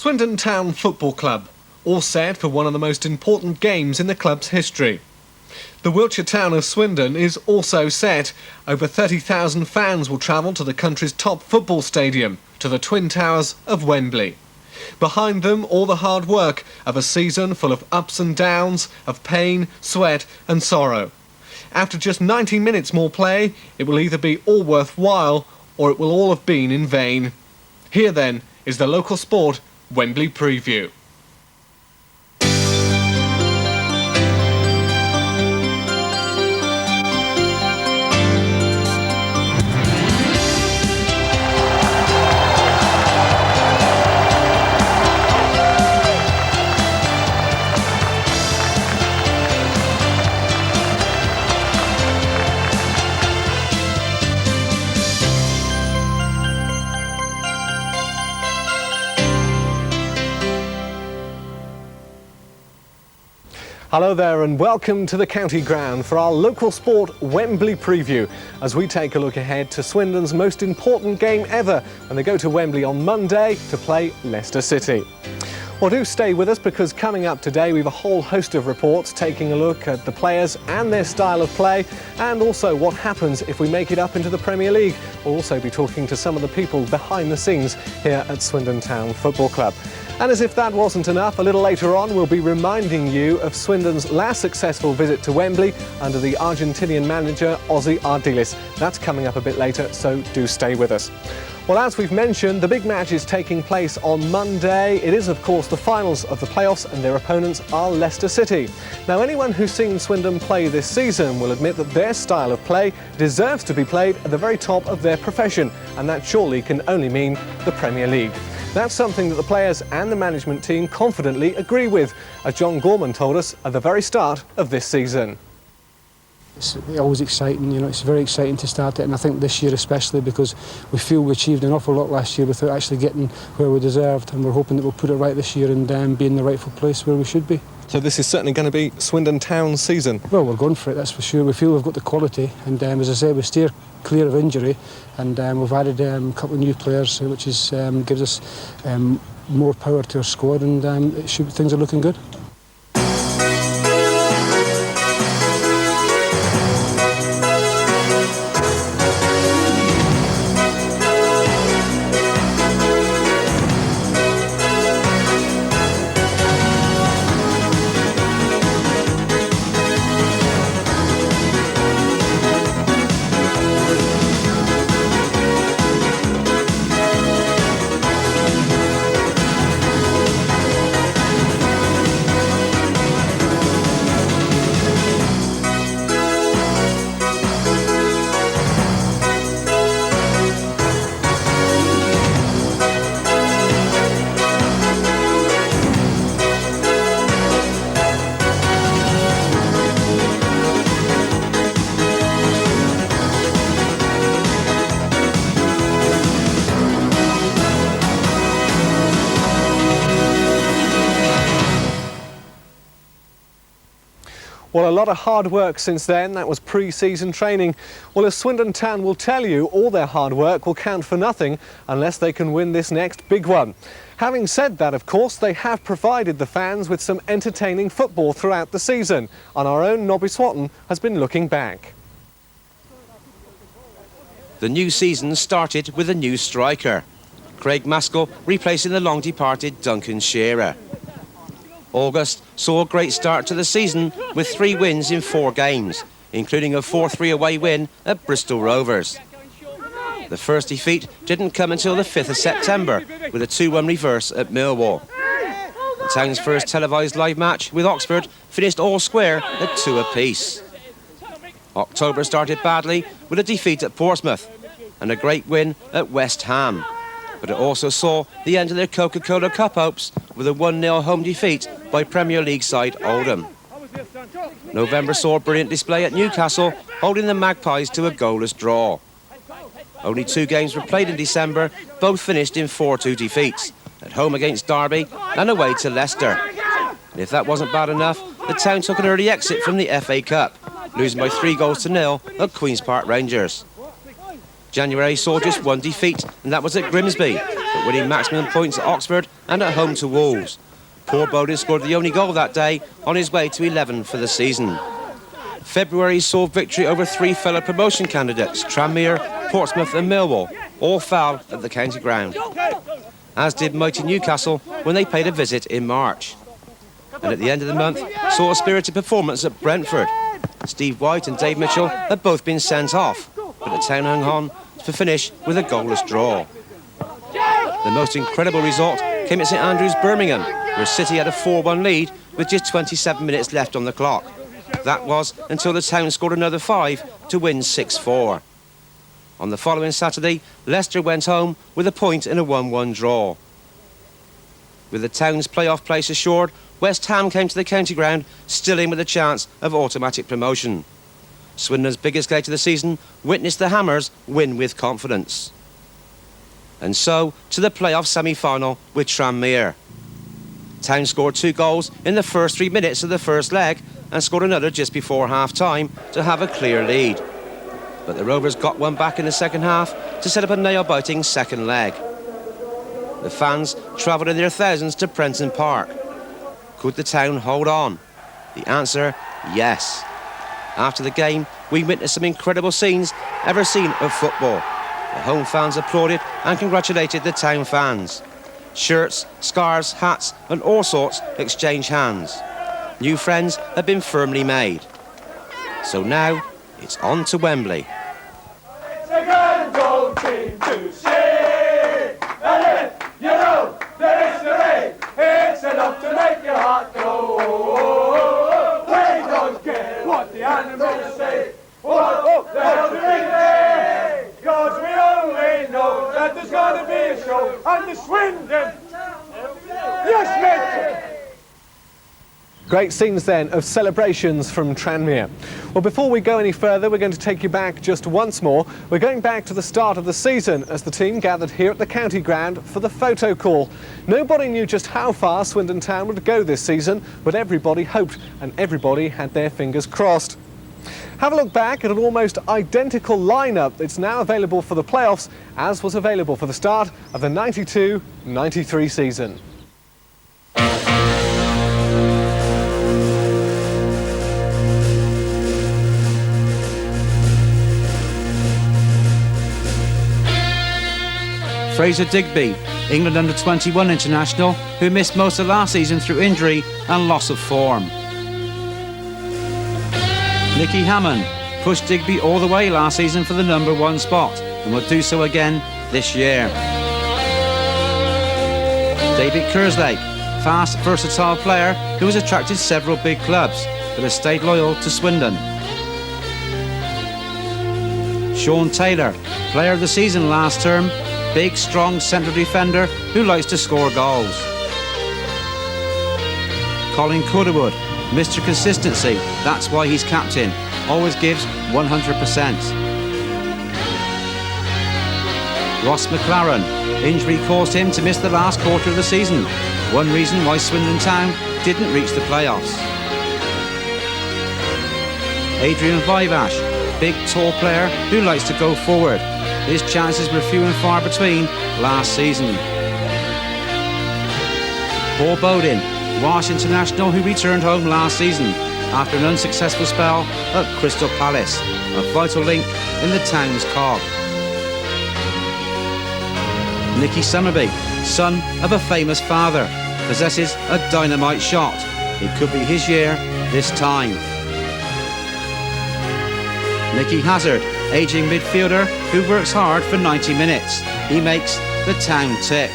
Swindon Town Football Club, all set for one of the most important games in the club's history. The Wiltshire town of Swindon is also set. Over 30,000 fans will travel to the country's top football stadium, to the Twin Towers of Wembley. Behind them, all the hard work of a season full of ups and downs, of pain, sweat and sorrow. After just 90 minutes more play, it will either be all worthwhile or it will all have been in vain. Here then is the local sport Wembley preview. Hello there and welcome to the county ground for our local sport Wembley preview as we take a look ahead to Swindon's most important game ever when they go to Wembley on Monday to play Leicester City. Well, do stay with us because coming up today we have a whole host of reports taking a look at the players and their style of play and also what happens if we make it up into the Premier League. We'll also be talking to some of the people behind the scenes here at Swindon Town Football Club. And as if that wasn't enough, a little later on we'll be reminding you of Swindon's last successful visit to Wembley under the Argentinian manager Ozzy Ardiles. That's coming up a bit later, so do stay with us. Well, as we've mentioned, the big match is taking place on Monday. It is, of course, the finals of the playoffs and their opponents are Leicester City. Now, anyone who's seen Swindon play this season will admit that their style of play deserves to be played at the very top of their profession, and that surely can only mean the Premier League. That's something that the players and the management team confidently agree with, as John Gorman told us at the very start of this season. It's always exciting, you know, it's very exciting to start it, and I think this year especially because we feel we achieved an awful lot last year without actually getting where we deserved, and we're hoping that we'll put it right this year and be in the rightful place where we should be. So this is certainly going to be Swindon Town's season? Well, we're going for it, that's for sure. We feel we've got the quality, and as I say, we steer clear of injury, and we've added a couple of new players, which is, gives us more power to our squad, and things are looking good. Well, a lot of hard work since then. That was pre-season training. Well, as Swindon Town will tell you, all their hard work will count for nothing unless they can win this next big one. Having said that, of course, they have provided the fans with some entertaining football throughout the season, and our own Nobby Swatton has been looking back. The new season started with a new striker, Craig Maskell replacing the long-departed Duncan Shearer. August saw a great start to the season with 3 wins in 4 games, including a 4-3 away win at Bristol Rovers. The first defeat didn't come until the 5th of September with a 2-1 reverse at Millwall. The town's first televised live match with Oxford finished all square at 2 apiece. October started badly with a defeat at Portsmouth and a great win at West Ham. But it also saw the end of their Coca-Cola Cup hopes with a 1-0 home defeat by Premier League side Oldham. November saw a brilliant display at Newcastle, holding the Magpies to a goalless draw. Only 2 games were played in December, both finished in 4-2 defeats, at home against Derby and away to Leicester. And if that wasn't bad enough, the town took an early exit from the FA Cup, losing by 3-0 at Queen's Park Rangers. January saw just 1 defeat, and that was at Grimsby, but winning maximum points at Oxford and at home to Wolves. Paul Bowden scored the only goal that day on his way to 11 for the season. February saw victory over 3 fellow promotion candidates, Tranmere, Portsmouth and Millwall, all foul at the county ground. As did mighty Newcastle when they paid a visit in March. And at the end of the month saw a spirited performance at Brentford. Steve White and Dave Mitchell had both been sent off, but the town hung on to finish with a goalless draw. The most incredible result came at St Andrews, Birmingham, where City had a 4-1 lead with just 27 minutes left on the clock. That was until the town scored another 5 to win 6-4. On the following Saturday, Leicester went home with a point in a 1-1 draw. With the town's playoff place assured, West Ham came to the county ground, still in with a chance of automatic promotion. Swindon's biggest game of the season witnessed the Hammers win with confidence. And so to the playoff semi-final with Tranmere. Town scored 2 goals in the first 3 minutes of the first leg and scored another just before half-time to have a clear lead. But the Rovers got one back in the second half to set up a nail-biting second leg. The fans travelled in their thousands to Prenton Park. Could the town hold on? The answer, yes. After the game, we witnessed some incredible scenes ever seen of football. The home fans applauded and congratulated the town fans. Shirts, scarves, hats and all sorts exchanged hands. New friends had been firmly made. So now, it's on to Wembley. It's a good old team to see. And if you know there is the rain, it's enough to make your heart go. We don't care what the animals say. What they'll be there. Cause we only know that there's gonna be a show on the Swindon. Yes, mate. Great scenes then of celebrations from Tranmere. Well, before we go any further, we're going to take you back just once more. We're going back to the start of the season as the team gathered here at the county ground for the photo call. Nobody knew just how far Swindon Town would go this season, but everybody hoped and everybody had their fingers crossed. Have a look back at an almost identical lineup that's now available for the playoffs, as was available for the start of the 92-93 season. Fraser Digby, England under-21 international, who missed most of last season through injury and loss of form. Nicky Hammond pushed Digby all the way last season for the #1 spot and will do so again this year. David Kerslake, fast, versatile player who has attracted several big clubs but has stayed loyal to Swindon. Sean Taylor, player of the season last term, big, strong central defender who likes to score goals. Colin Cudderwood, Mr. Consistency, that's why he's captain, always gives 100%. Ross McLaren, injury caused him to miss the last quarter of the season, one reason why Swindon Town didn't reach the playoffs. Adrian Vivash, big, tall player who likes to go forward. His chances were few and far between last season. Paul Bowden, Welsh international who returned home last season after an unsuccessful spell at Crystal Palace, a vital link in the town's cog. Nicky Summerby, son of a famous father, possesses a dynamite shot. It could be his year this time. Nicky Hazard, ageing midfielder who works hard for 90 minutes. He makes the town tick.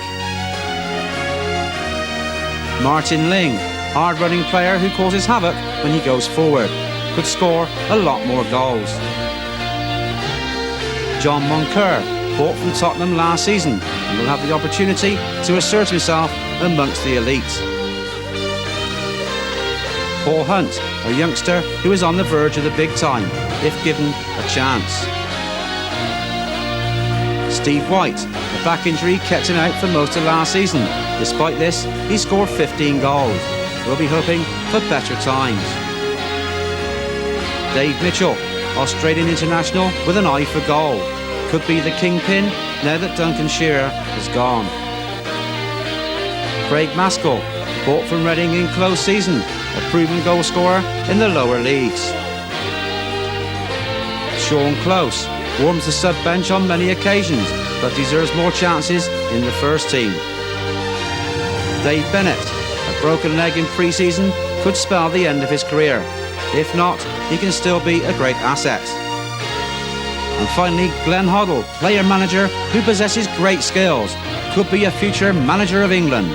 Martin Ling, hard-running player who causes havoc when he goes forward. Could score a lot more goals. John Moncur, bought from Tottenham last season and will have the opportunity to assert himself amongst the elite. Paul Hunt, a youngster who is on the verge of the big time, if given a chance. Steve White, a back injury kept him out for most of last season. Despite this, he scored 15 goals. We'll be hoping for better times. Dave Mitchell, Australian international with an eye for goal. Could be the kingpin now that Duncan Shearer is gone. Craig Maskell, bought from Reading in close season, a proven goal scorer in the lower leagues. Sean Close warms the sub-bench on many occasions, but deserves more chances in the first team. Dave Bennett, a broken leg in pre-season, could spell the end of his career. If not, he can still be a great asset. And finally, Glenn Hoddle, player-manager who possesses great skills, could be a future manager of England.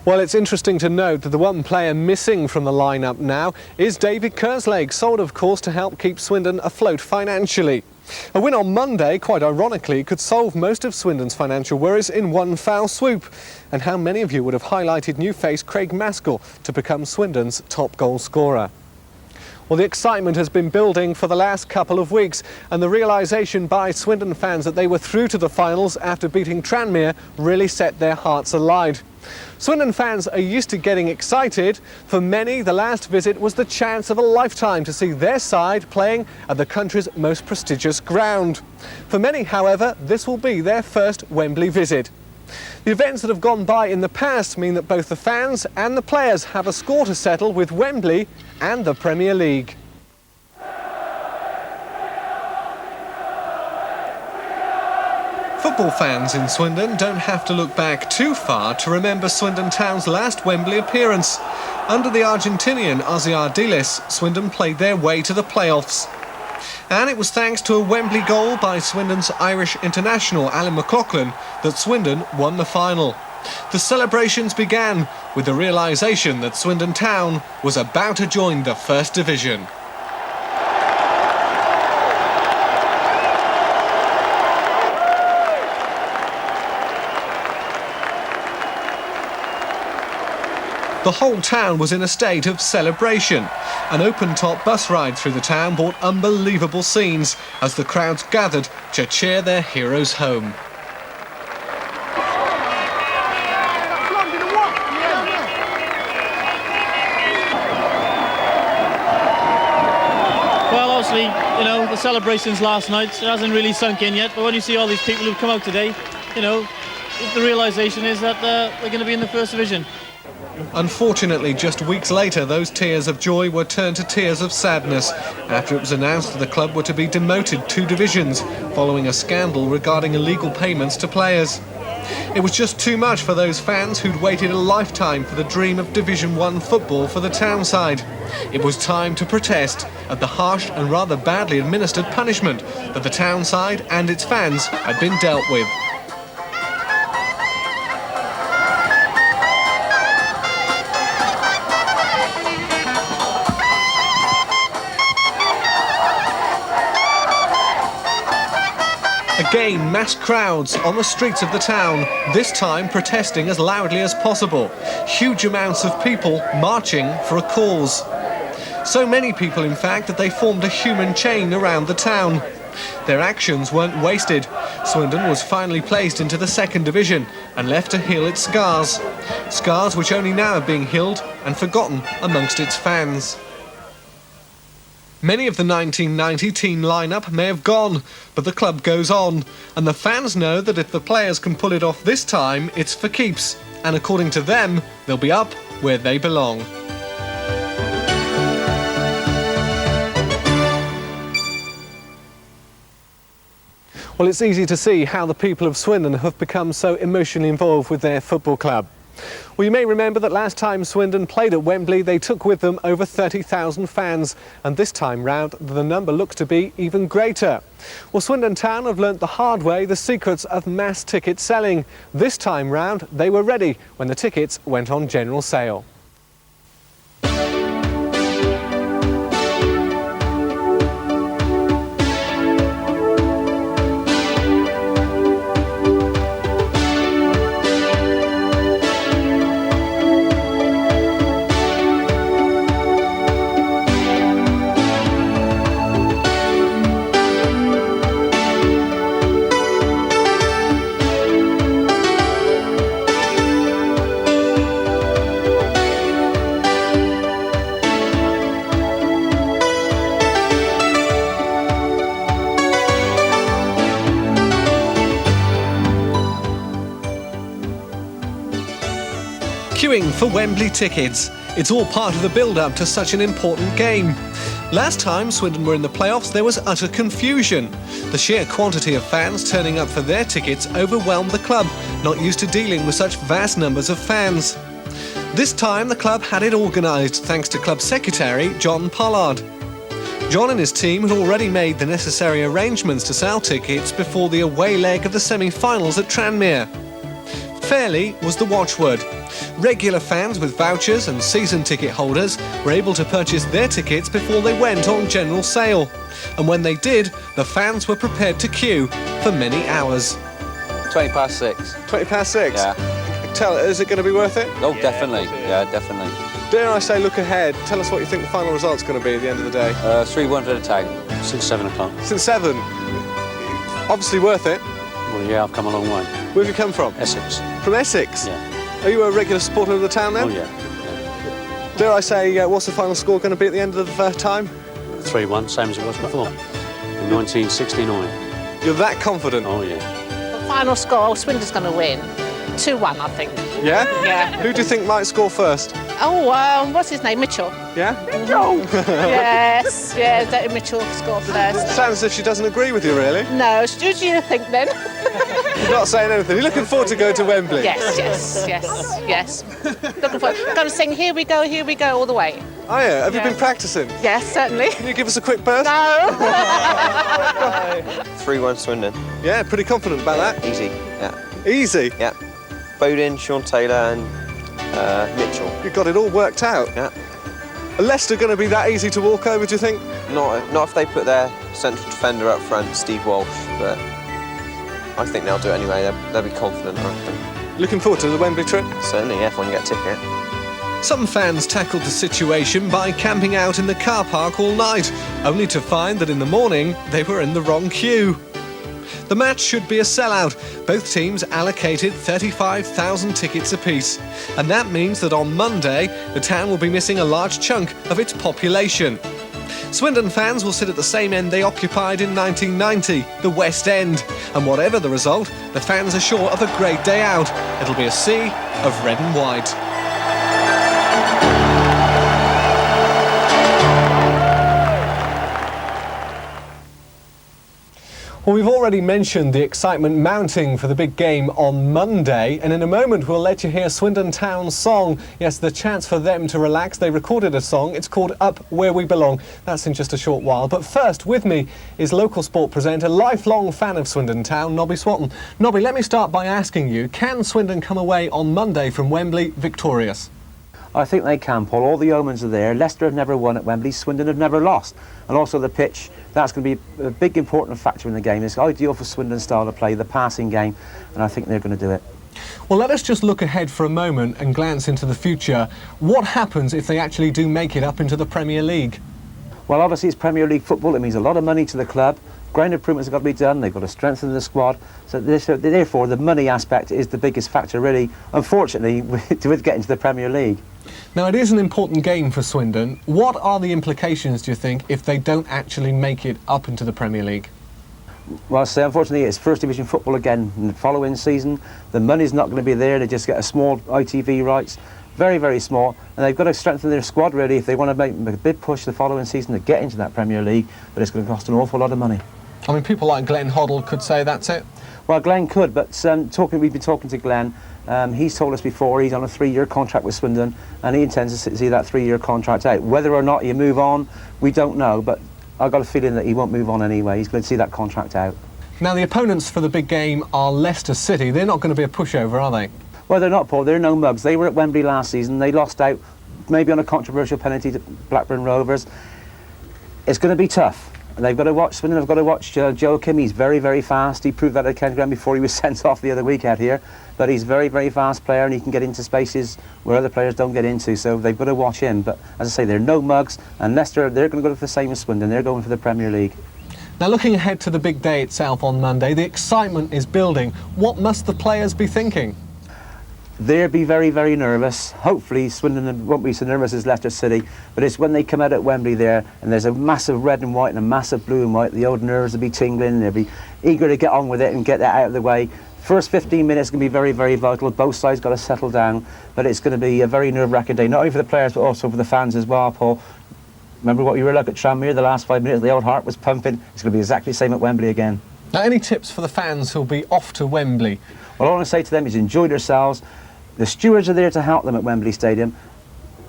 Well, it's interesting to note that the one player missing from the lineup now is David Kerslake, sold of course to help keep Swindon afloat financially. A win on Monday, quite ironically, could solve most of Swindon's financial worries in one foul swoop. And how many of you would have highlighted new face Craig Maskell to become Swindon's top goal scorer? Well, the excitement has been building for the last couple of weeks, and the realisation by Swindon fans that they were through to the finals after beating Tranmere really set their hearts alight. Swindon fans are used to getting excited. For many, the last visit was the chance of a lifetime to see their side playing at the country's most prestigious ground. For many, however, this will be their first Wembley visit. The events that have gone by in the past mean that both the fans and the players have a score to settle with Wembley and the Premier League. Football fans in Swindon don't have to look back too far to remember Swindon Town's last Wembley appearance. Under the Argentinian Ozzy Ardiles, Swindon played their way to the playoffs. And it was thanks to a Wembley goal by Swindon's Irish international Alan McLaughlin that Swindon won the final. The celebrations began with the realisation that Swindon Town was about to join the First Division. The whole town was in a state of celebration. An open-top bus ride through the town brought unbelievable scenes as the crowds gathered to cheer their heroes home. Well, obviously, you know, the celebrations last night, it hasn't really sunk in yet, but when you see all these people who've come out today, you know, the realisation is that we're going to be in the First Division. Unfortunately, just weeks later, those tears of joy were turned to tears of sadness after it was announced that the club were to be demoted 2 divisions following a scandal regarding illegal payments to players. It was just too much for those fans who'd waited a lifetime for the dream of Division 1 football for the town side. It was time to protest at the harsh and rather badly administered punishment that the town side and its fans had been dealt with. Again, mass crowds on the streets of the town, this time protesting as loudly as possible. Huge amounts of people marching for a cause. So many people, in fact, that they formed a human chain around the town. Their actions weren't wasted. Swindon was finally placed into the Second Division and left to heal its scars. Scars which only now are being healed and forgotten amongst its fans. Many of the 1990 team lineup may have gone, but the club goes on, and the fans know that if the players can pull it off this time, it's for keeps, and according to them, they'll be up where they belong. Well, it's easy to see how the people of Swindon have become so emotionally involved with their football club. Well, you may remember that last time Swindon played at Wembley, they took with them over 30,000 fans, and this time round the number looks to be even greater. Well, Swindon Town have learnt the hard way the secrets of mass ticket selling. This time round they were ready when the tickets went on general sale. Queuing for Wembley tickets. It's all part of the build-up to such an important game. Last time Swindon were in the playoffs, there was utter confusion. The sheer quantity of fans turning up for their tickets overwhelmed the club, not used to dealing with such vast numbers of fans. This time the club had it organised thanks to club secretary John Pollard. John and his team had already made the necessary arrangements to sell tickets before the away leg of the semi-finals at Tranmere. Fairly was the watchword. Regular fans with vouchers and season ticket holders were able to purchase their tickets before they went on general sale. And when they did, the fans were prepared to queue for many hours. 6:20. 6:20? Yeah. Tell, is it going to be worth it? Oh, definitely. Yeah, definitely. Dare I say, look ahead. Tell us what you think the final result's going to be at the end of the day. 3-1 for the town. Since 7 o'clock. Since 7. Obviously worth it. Well, yeah, I've come a long way. Where have you come from? Essex. From Essex? Yeah. Are you a regular supporter of the town then? Oh, yeah. Dare I say, what's the final score going to be at the end of the time? 3-1, same as it was before. In 1969. You're that confident? Oh, yeah. The final score, Swindon's going to win. 2-1, I think. Yeah? Yeah. Who do you think might score first? Oh, what's his name? Mitchell. Yeah? Yes, yeah, Dave Mitchell scored first. Sounds as if she doesn't agree with you, really. No, who do you think then? You're not saying anything. You're looking forward to going to Wembley? Yes. Looking forward. Going to sing Here We Go, all the way. Oh, yeah. Have you Yeah. been practising? Yes, certainly. Can you give us a quick burst? No. 3-1 Swindon. Yeah, pretty confident about that. Easy. Yeah. Easy? Yeah. Bowden, Sean Taylor and Mitchell. You've got it all worked out. Yeah. Are Leicester going to be that easy to walk over, do you think? Not if they put their central defender up front, Steve Walsh, but I think they'll do it anyway. They'll be confident, I reckon. Looking forward to the Wembley trip? Certainly, yeah, if I can get a ticket. Some fans tackled the situation by camping out in the car park all night, only to find that in the morning they were in the wrong queue. The match should be a sellout. Both teams allocated 35,000 tickets apiece. And that means that on Monday, the town will be missing a large chunk of its population. Swindon fans will sit at the same end they occupied in 1990, the West End. And whatever the result, the fans are sure of a great day out. It'll be a sea of red and white. Well, we've already mentioned the excitement mounting for the big game on Monday, and in a moment we'll let you hear Swindon Town's song. Yes, the chance for them to relax. They recorded a song. It's called Up Where We Belong. That's in just a short while. But first, with me is local sport presenter, lifelong fan of Swindon Town, Nobby Swatton. Nobby, let me start by asking you, can Swindon come away on Monday from Wembley victorious? I think they can, Paul. All the omens are there. Leicester have never won at Wembley. Swindon have never lost. And also the pitch, that's going to be a big important factor in the game. It's ideal for Swindon's style of play, the passing game, and I think they're going to do it. Well, let us just look ahead for a moment and glance into the future. What happens if they actually do make it up into the Premier League? Well, obviously it's Premier League football. It means a lot of money to the club. Ground improvements have got to be done. They've got to strengthen the squad. So therefore, the money aspect is the biggest factor, really, unfortunately, with getting to the Premier League. Now, it is an important game for Swindon. What are the implications, do you think, if they don't actually make it up into the Premier League? Well, so unfortunately, it's First Division football again in the following season. The money's not going to be there. They just get a small ITV rights, very, very small. And they've got to strengthen their squad, really, if they want to make a big push the following season to get into that Premier League. But it's going to cost an awful lot of money. I mean, people like Glenn Hoddle could say that's it. Well, Glenn could, but we've been talking to Glenn. He's told us before he's on a 3-year contract with Swindon, and he intends to see that 3-year contract out. Whether or not he move on, we don't know, but I've got a feeling that he won't move on anyway. He's going to see that contract out. Now, the opponents for the big game are Leicester City. They're not going to be a pushover, are they? Well, they're not, Paul. They're no mugs. They were at Wembley last season. They lost out, maybe on a controversial penalty to Blackburn Rovers. It's going to be tough. They've got to watch Swindon. They've got to watch Joachim. He's very, very fast. He proved that at Kent Ground before he was sent off the other week out here. But he's a very, very fast player, and he can get into spaces where other players don't get into. So they've got to watch him. But as I say, they're no mugs. And Leicester, they're going to go for the same as Swindon. They're going for the Premier League. Now, looking ahead to the big day itself on Monday, the excitement is building. What must the players be thinking? They'll be very, very nervous. Hopefully Swindon won't be so nervous as Leicester City, but it's when they come out at Wembley there and there's a massive red and white and a massive blue and white, the old nerves will be tingling, they'll be eager to get on with it and get that out of the way. First 15 minutes is going to be very, very vital. Both sides got to settle down, but it's going to be a very nerve-wracking day, not only for the players, but also for the fans as well, Paul. Remember what you were like at Tranmere the last 5 minutes? The old heart was pumping. It's going to be exactly the same at Wembley again. Now, any tips for the fans who'll be off to Wembley? Well, all I want to say to them is enjoy themselves. The stewards are there to help them at Wembley Stadium.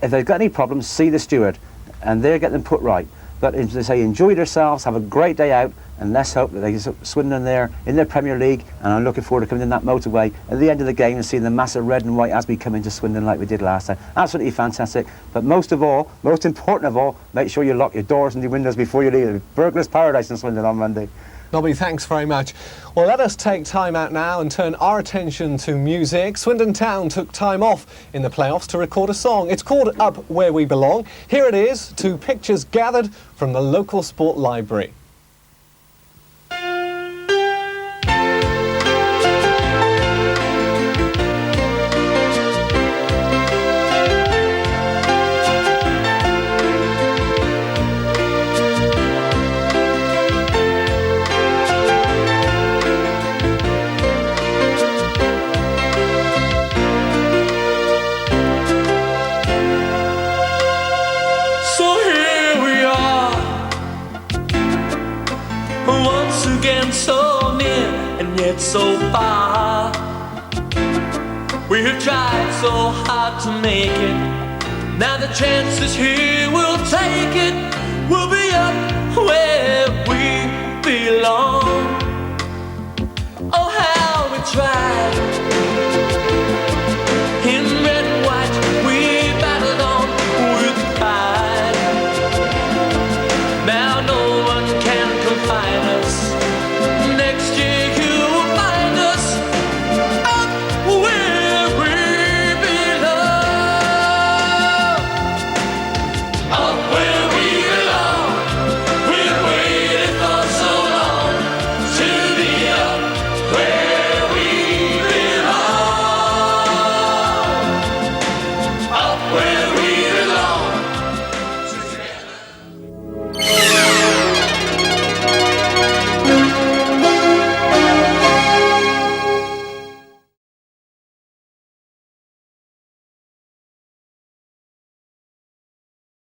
If they've got any problems, see the steward, and they'll get them put right. But as they say, enjoy themselves, have a great day out, and let's hope that they get Swindon there in their Premier League, and I'm looking forward to coming in that motorway at the end of the game and seeing the massive red and white as we come into Swindon like we did last time. Absolutely fantastic. But most of all, most important of all, make sure you lock your doors and your windows before you leave. Burglar's paradise in Swindon on Monday. Nobby, thanks very much. Well, let us take time out now and turn our attention to music. Swindon Town took time off in the playoffs to record a song. It's called Up Where We Belong. Here it is, to pictures gathered from the local sport library. So near and yet so far. We have tried so hard to make it. Now the chance is here, we'll take it. We'll be up where we belong. Oh, how we tried.